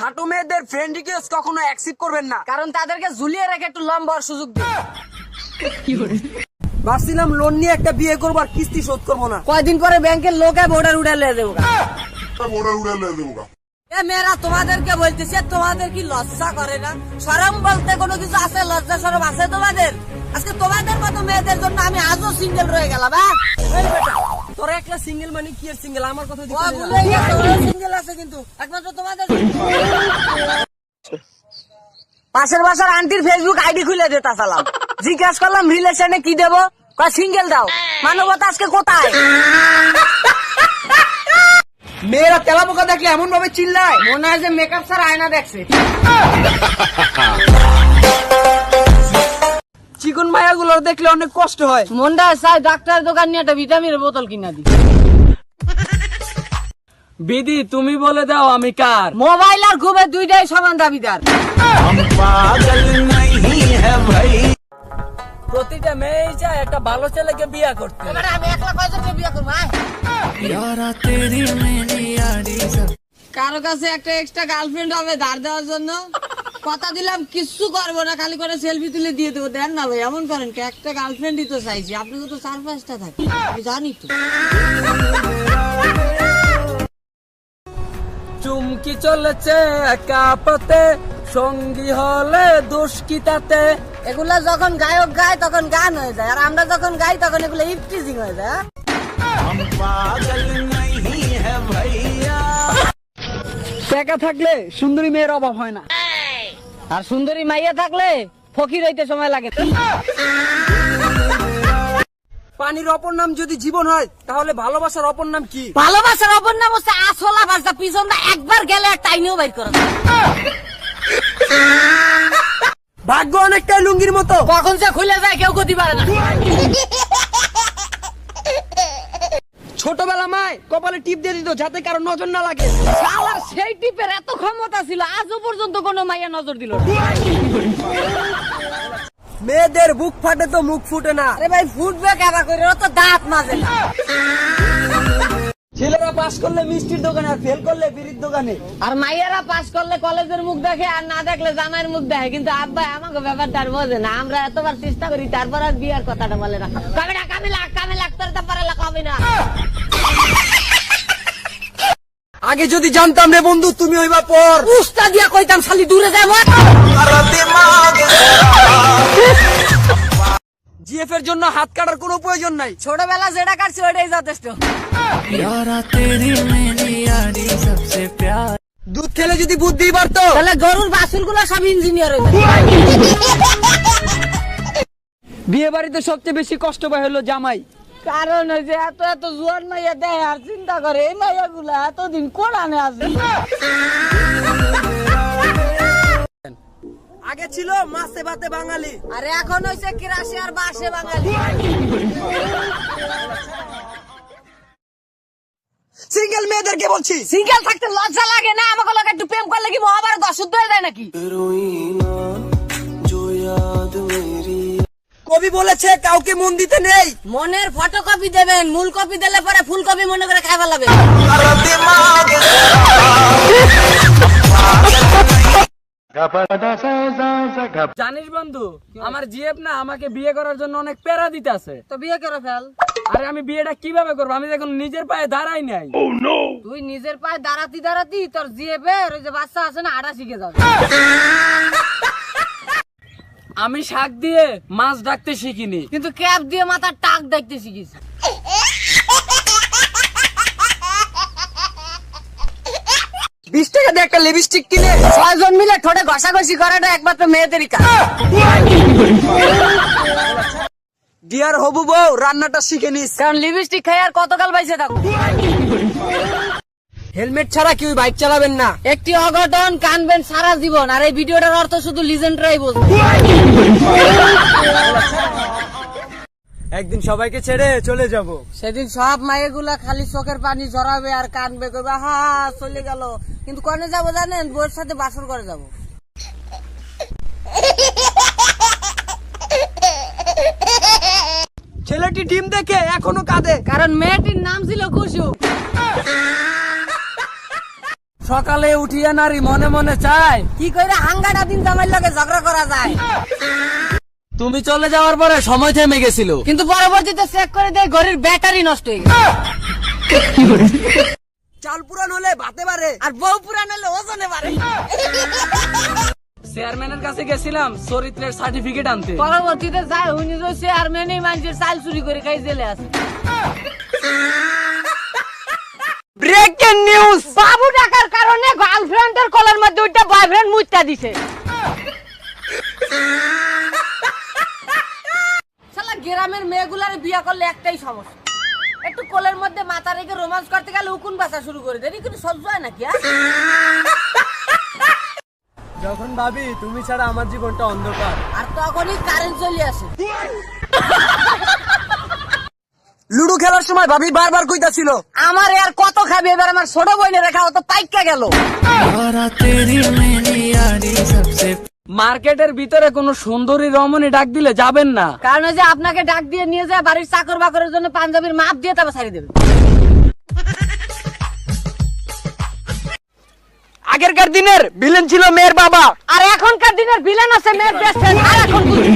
খাটো মেয়েদের friend request কখনো অ্যাকসেপ্ট করবেন না, কারণ তাদেরকে ঝুলিয়ে রেখে একটু লম্বা হওয়ার সুযোগ দিন। ভাবছিলাম লোন নিয়ে একটা বিয়ে করবো আর কিস্তি শোধ করবো না। কয়দিন পরে ব্যাংকের লোক ভোটার উড়ালে দেবো। মেয়েরা তোমাদেরকে বলতেছে, তোমাদের কি লজ্জা করে না? শরম বলতে কোনো কিছু আছে? লজ্জা শরম আছে তোমাদের? আজকে তোমাদের মতো মেয়েদের জন্য আমি আজও সিঙ্গেল রয়ে গেলাম। তোরা একটা সিঙ্গেল মানে কি আর সিঙ্গেল? আমার কথা সিঙ্গেল আছে কিন্তু একমাত্র তোমাদের। পাশের বাসার আন্টির ফেসবুক আইডি খুলে দিতে চালাম, জিজ্ঞাসা করলাম রিলেশনে কি দেবো, সিঙ্গেল দাও। মানবতা আজকে কোথায়? মেয়েরা তেলা পোকা দেখলে এমন ভাবে চিল্লায়, মনে হয় যে মেকআপ ছাড়া আয়না দেখছে। চিকন মায়া গুলো দেখলে অনেক কষ্ট হয়। মনটা চাই ডাক্তার দোকান নিয়ে একটা ভিটামিনের বোতল কিনা দি। বিধি তুমি বলে দাও আমি কার? মোবাইল আর ঘুমে দুইটাই সমান দাবিদার। প্রতিটা মেয়ে চায় একটা ভালো ছেলেকে বিয়ে করতে। আমি একলা কয়জনকে বিয়ে করবো? কারো কাছে একটা এক্সট্রা গার্লফ্রেন্ড হবে ধার দেওয়ার জন্য? কথা দিলাম কিচ্ছু করবো না, খালি করে সেলফি তুলে দিয়ে দেবো। দেন না ভাই, এমন করেন কি? একটা গার্লফ্রেন্ডই তো চাইছি, আপনাকে তো 4-5টা থাকে, আমি জানি তো। চুমকি চলেছে একা পথে, সঙ্গী হলে দোষ কি তাতে? এগুলা যখন গায়ক গায় তখন গান হয়ে যায়, আর আমরা যখন গাই তখন এগুলো ইফটিজিং হয়ে যায়। টাকা থাকলে সুন্দরী মেয়ের অভাব হয় না, আর সুন্দরী মাইয়া থাকলে ফকির হইতে সময় লাগে। পানির অপর নাম যদি জীবন হয়, তাহলে ভালোবাসার অপর নাম কি? ভালোবাসার অপর নাম হচ্ছে আসলা বাসা, পিছনটা একবার গেলে আর টাইনেও বাইর করা যায়। ভাগ্য অনেকটাই লুঙ্গির মতো, কখন সে খুলে যায় কেউ গতি পারে না। ছোটবেলা মায় কপালে টিপ দিয়ে দিত যাতে কারো নজর না লাগে। শালার সেই টিপের এত ক্ষমতা ছিল, আজও পর্যন্ত কোনো মাইয়া নজর দিল না। মেয়েদের বুক ফাটে তো মুখ ফুটে না। আরে ভাই ফুটবে কেবা করে, ও তো দাঁত মাজে না। ছেলেরা পাস করলে মিষ্টির দোকানে, আর ফেল করলে বিড়ির দোকানে। আর মাইয়ারা পাস করলে কলেজের মুখ দেখে, আর না দেখলে জামাইয়ের মুখ দেখে। কিন্তু আব্বা আমাকে ব্যাপারটা আর বোঝে না। আমরা এতবার চেষ্টা করি, তারপর আর বিয়ার কথাটা বলে না। কবে না কামে লাগতে পারে না, কবে না। আগে যদি জানতাম রে বন্ধু তুমি হইবা পর, উস্তা দিয়া কইতাম শালি দূরে যায়। জিএফ এর জন্য হাত কাটার কোনো প্রয়োজন নাই। ছোটবেলা যেটা কাটছি ওইটাই যথেষ্ট। দুধ খেলে যদি বুদ্ধি বাড়তো, তাহলে গরুর বাছুর গুলো সব ইঞ্জিনিয়ার হয়ে যায়। বিয়ে বাড়িতে সবচেয়ে বেশি কষ্ট পায় হলো জামাই। কারণ ওই যে এত এত জোয়ার মাইয়া দেয় আর চিন্তা করে এই মাইয়া গুলা এতদিন কোরআনে আছে। আগে ছিল মাছে ভাতে বাঙালি, আর এখন হইছে কিরাসি আর বাসে বাঙালি। সিঙ্গেল মেয়েদেরকে বলছি, সিঙ্গেল থাকতে লজ্জা লাগে না? আমাকে লোক একটু প্রেম করলে কি মহাভারত অশুদ্ধ হয়ে যায় নাকি? কবি বলেছে কাউকে মন দিতে নেই। মনের ফটোকপি দেবেন, মূল কপি দিলে পরে ফুলকপি মনে করে খাই ফেলাবেন। জানিস বন্ধু, আমার জিএফ না আমাকে বিয়ে করার জন্য অনেক প্যারা দিতে আছে। তো বিয়ে করে ফেল। আরে আমি বিয়েটা কিভাবে করবো? আমি এখন নিজের পায়ে দাঁড়াই নাই। তুই নিজের পায়ে দাঁড়াতি তোর জিএফের ওই যে বাচ্চা আছে না, আড়া শিখে যাবে। আমি শাক দিয়ে মাছ ডাকতে শিখিনি, কিন্তু ক্যাপ দিয়ে মাথার টাক দেখতে শিখিস। 20 টাকা দিয়ে একটা লিপস্টিক কিনে 6 জন মিলে ঠোঁটে ঘষাঘষি করাটা একমাত্র মেয়েদেরই কাজ। ডিয়ার হবু বউ, রান্নাটা শিখে নিস, কারণ লিপস্টিক খাই আর কতকাল বাইসে থাকো। হেলমেট ছাড়া কেউ বাইক চালাবেন না। একটি অঘটন কানবেন সারা জীবন, আর এই ভিডিওটার অর্থ শুধু লিজেন্ডরাই বুঝবে। একদিন সবাইকে ছেড়ে চলে যাব, সেদিন সব মায়েগুলা খালি চোখের পানি ঝরাবে আর কানবে, কইবে হা চলে গেল। কিন্তু কনে যাবো জানেন? বউয়ের সাথে বাসর করে যাব। ছেলেটি ডিম দেখে এখনো কাঁদে, কারণ মেয়েটির নাম ছিল কুসুম। সকালে উঠিয়া নারী মনে মনে চায় কি করে হাঙ্গাটা দিন জামাইর লগে ঝগড়া করা যায়। তুমি চলে যাওয়ার পরে সময় থেমে গেছিল। কিন্তু পরবর্তীতে চেক করে দেয় ঘড়ির ব্যাটারি নষ্ট হয়ে গেছে। চাল পুরান হলে ভাতে পারে, আর বউ পুরান হলে ওজনে বাড়ে। চেয়ারম্যানের কাছে গেছিলাম চরিত্রের সার্টিফিকেট আনতে। পরবর্তীতে যায় উনি যে চেয়ারম্যানই মানুষের চাল চুরি করে খাই জেলে আছে। Breaking news! বাবু টাকার কারণে গার্লফ্রেন্ডের কলার মধ্যে ওইটা বয়ফ্রেন্ড মুইতা দিছে। শালা গ্রামের মেয়েগুলার বিয়ে করলে একটাই সমস্যা, একটু কোলের মধ্যে মাথা রেখে রোমান্স করতে গেলে উকুন বাসা শুরু করে দেয়। কিন্তু সহ্য হয় নাকি? যখন ভাবি তুমি ছাড়া আমার জীবনটা অন্ধকার, আর তখনই কারেন্ট চলে আসে। লুডো খেলার সময় ভাবি বারবার কইতাছিল আমার আর কত খাবি, এবার আমার ছোট বোনের রেখা অত পাইকা গেল। মার্কেটের ভিতরে কোন সুন্দরী রমণী ডাক দিলে যাবেন না, কারণ ওই যে আপনাকে ডাক দিয়ে নিয়ে যায় বাড়ির চাকর বাকরের জন্য পাঞ্জাবির মাপ দিয়ে তবে ছাড়ি দেবে। আগেরকার দিনের ভিলেন ছিল মেয়ের বাবা, আর এখনকার দিনের ভিলেন আছে মেয়ের বেস্ট ফ্রেন্ড। আর এখন বুঝি